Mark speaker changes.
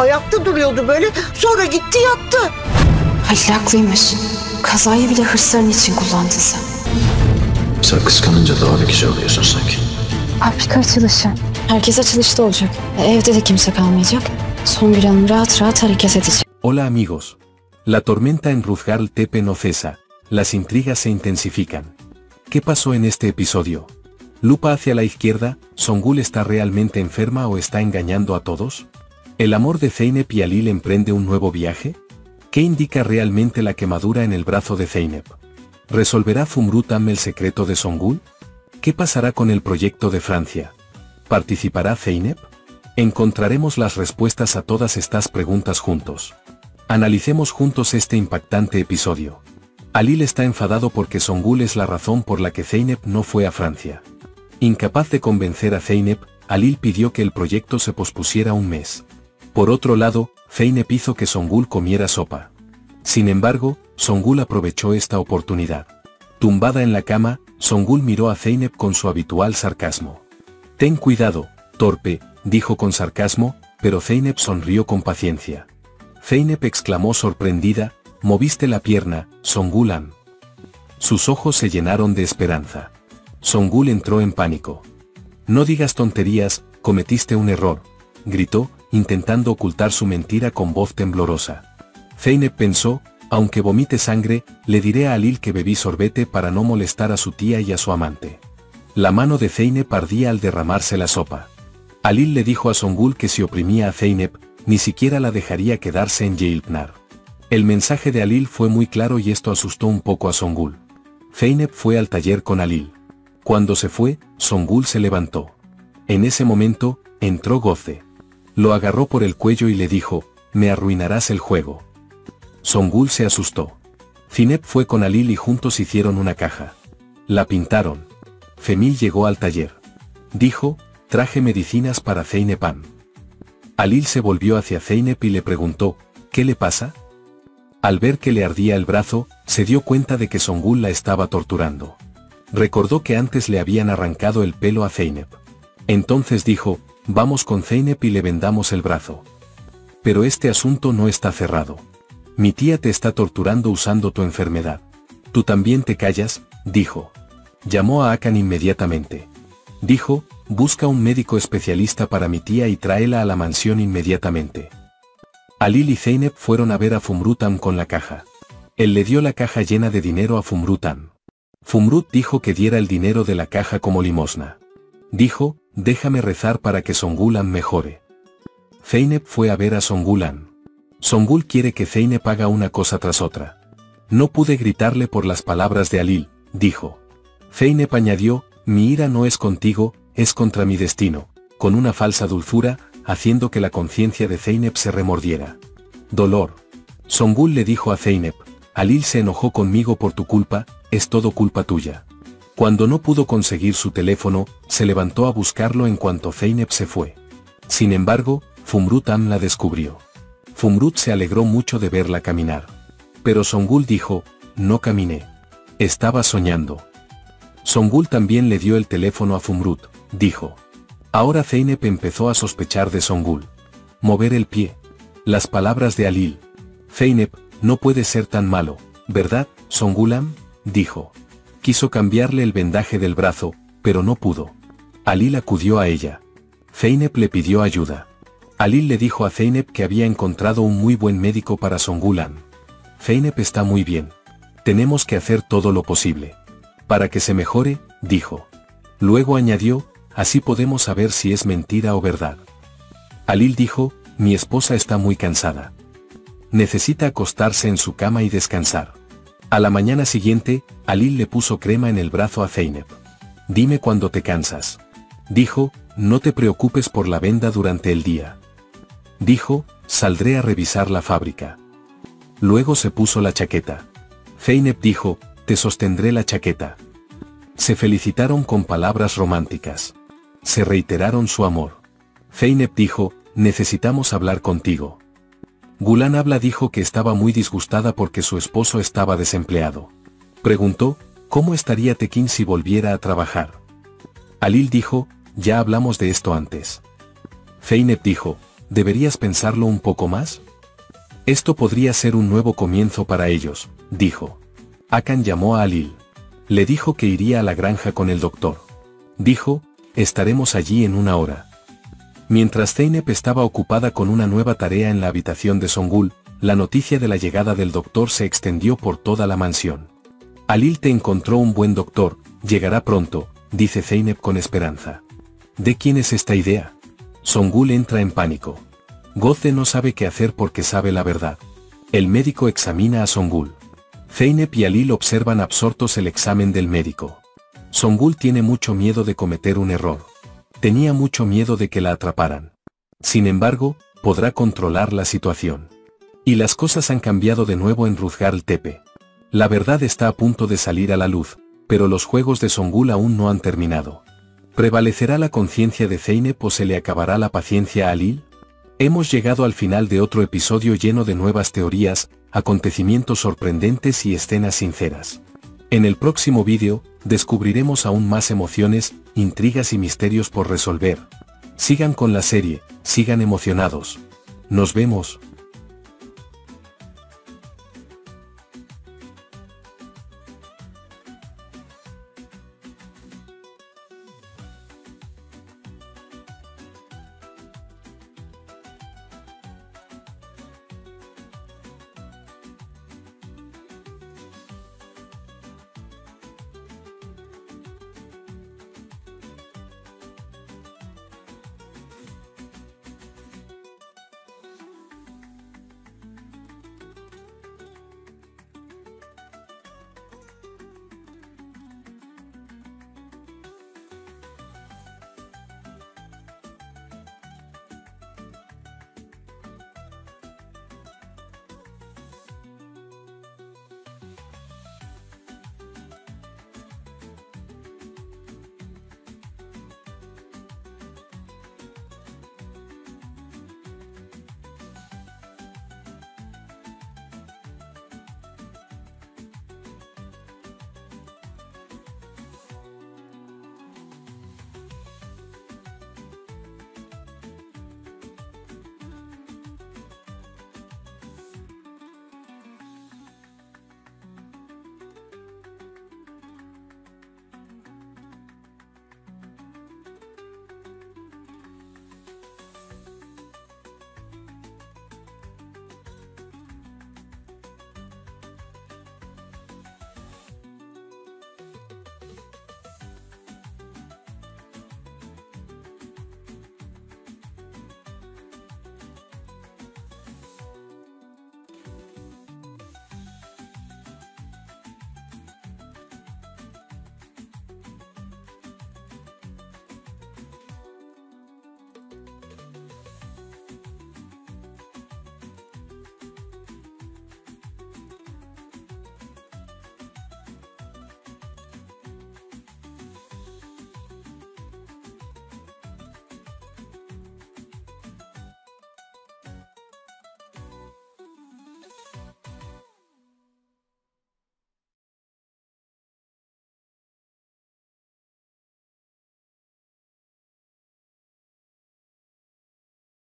Speaker 1: Ayakta duruyordu böyle. Sonra gitti yattı.
Speaker 2: Halil haklıymış. Kazayı bile hırsların için kullandın sen.
Speaker 3: Sen kıskanınca daha bir kişi oluyorsun sanki.
Speaker 2: Fabrika açılışı. Herkes açılışta olacak. Evde de kimse kalmayacak. Songül Hanım rahat rahat hareket edecek.
Speaker 4: Hola amigos. La tormenta en Ruzgal Tepe no cesa. Las intrigas se intensifican. ¿Qué pasó en este episodio? Lupa hacia la izquierda, ¿Songül está realmente enferma o está engañando a todos? ¿El amor de Zeynep y Halil emprende un nuevo viaje? ¿Qué indica realmente la quemadura en el brazo de Zeynep? ¿Resolverá Fumrut el secreto de Songül? ¿Qué pasará con el proyecto de Francia? ¿Participará Zeynep? Encontraremos las respuestas a todas estas preguntas juntos. Analicemos juntos este impactante episodio. Halil está enfadado porque Songül es la razón por la que Zeynep no fue a Francia. Incapaz de convencer a Zeynep, Halil pidió que el proyecto se pospusiera un mes. Por otro lado, Zeynep hizo que Songül comiera sopa. Sin embargo, Songül aprovechó esta oportunidad. Tumbada en la cama, Songül miró a Zeynep con su habitual sarcasmo. «Ten cuidado, torpe», dijo con sarcasmo, pero Zeynep sonrió con paciencia. Zeynep exclamó sorprendida, «Moviste la pierna, Songül Han». Sus ojos se llenaron de esperanza. Songül entró en pánico. «No digas tonterías, cometiste un error», gritó, intentando ocultar su mentira con voz temblorosa. Zeynep pensó, «Aunque vomite sangre, le diré a Halil que bebí sorbete para no molestar a su tía y a su amante». La mano de Zeynep ardía al derramarse la sopa. Halil le dijo a Songül que si oprimía a Zeynep, ni siquiera la dejaría quedarse en Yelpnar. El mensaje de Halil fue muy claro y esto asustó un poco a Songül. Zeynep fue al taller con Halil. Cuando se fue, Songül se levantó. En ese momento, entró Goze. Lo agarró por el cuello y le dijo, «Me arruinarás el juego». Songül se asustó. Zeynep fue con Halil y juntos hicieron una caja. La pintaron. Femil llegó al taller. Dijo, «Traje medicinas para Zeynep Han». Halil se volvió hacia Zeynep y le preguntó, «¿Qué le pasa?». Al ver que le ardía el brazo, se dio cuenta de que Songül la estaba torturando. Recordó que antes le habían arrancado el pelo a Zeynep. Entonces dijo, «Vamos con Zeynep y le vendamos el brazo». «Pero este asunto no está cerrado. Mi tía te está torturando usando tu enfermedad». «¿Tú también te callas?», dijo. Llamó a Hakan inmediatamente. Dijo, «Busca un médico especialista para mi tía y tráela a la mansión inmediatamente». Halil y Zeynep fueron a ver a Fumrut con la caja. Él le dio la caja llena de dinero a Fumrut. Fumrut dijo que diera el dinero de la caja como limosna. Dijo, «Déjame rezar para que Songül mejore». Zeynep fue a ver a Songül. Songül quiere que Zeynep haga una cosa tras otra. «No pude gritarle por las palabras de Halil», dijo. Zeynep añadió, «Mi ira no es contigo, es contra mi destino», con una falsa dulzura, haciendo que la conciencia de Zeynep se remordiera. «Dolor». Songül le dijo a Zeynep, «Halil se enojó conmigo por tu culpa, es todo culpa tuya». Cuando no pudo conseguir su teléfono, se levantó a buscarlo en cuanto Zeynep se fue. Sin embargo, Fumrut la descubrió. Fumrut se alegró mucho de verla caminar. Pero Songül dijo, «No caminé. Estaba soñando». Songül también le dio el teléfono a Fumrut, dijo. Ahora Zeynep empezó a sospechar de Songül. Mover el pie. Las palabras de Halil. «Zeynep, no puede ser tan malo, ¿verdad, Songül?», dijo. Quiso cambiarle el vendaje del brazo, pero no pudo. Halil acudió a ella. Zeynep le pidió ayuda. Halil le dijo a Zeynep que había encontrado un muy buen médico para Songül. «Zeynep está muy bien. Tenemos que hacer todo lo posible para que se mejore», dijo. Luego añadió, «Así podemos saber si es mentira o verdad». Halil dijo, «Mi esposa está muy cansada. Necesita acostarse en su cama y descansar». A la mañana siguiente, Halil le puso crema en el brazo a Zeynep. «Dime cuando te cansas». Dijo, «No te preocupes por la venda durante el día». Dijo, «Saldré a revisar la fábrica». Luego se puso la chaqueta. Zeynep dijo, «Te sostendré la chaqueta». Se felicitaron con palabras románticas. Se reiteraron su amor. Zeynep dijo, «Necesitamos hablar contigo». Gulan Abla dijo que estaba muy disgustada porque su esposo estaba desempleado. Preguntó, ¿cómo estaría Tekin si volviera a trabajar? Halil dijo, «Ya hablamos de esto antes». Zeynep dijo, ¿deberías pensarlo un poco más? Esto podría ser un nuevo comienzo para ellos, dijo. Akan llamó a Alil. Le dijo que iría a la granja con el doctor. Dijo, estaremos allí en 1 hora. Mientras Zeynep estaba ocupada con una nueva tarea en la habitación de Songül, la noticia de la llegada del doctor se extendió por toda la mansión. Alil te encontró un buen doctor, llegará pronto, dice Zeynep con esperanza. ¿De quién es esta idea? Songül entra en pánico. Gökçe no sabe qué hacer porque sabe la verdad. El médico examina a Songül. Zeynep y Alil observan absortos el examen del médico. Songül tiene mucho miedo de cometer un error. Tenía mucho miedo de que la atraparan. Sin embargo, podrá controlar la situación. Y las cosas han cambiado de nuevo en Ruzgarl Tepe. La verdad está a punto de salir a la luz, pero los juegos de Songül aún no han terminado. ¿Prevalecerá la conciencia de Zeynep o se le acabará la paciencia a Alil? Hemos llegado al final de otro episodio lleno de nuevas teorías, acontecimientos sorprendentes y escenas sinceras. En el próximo vídeo, descubriremos aún más emociones, intrigas y misterios por resolver. Sigan con la serie, sigan emocionados. Nos vemos.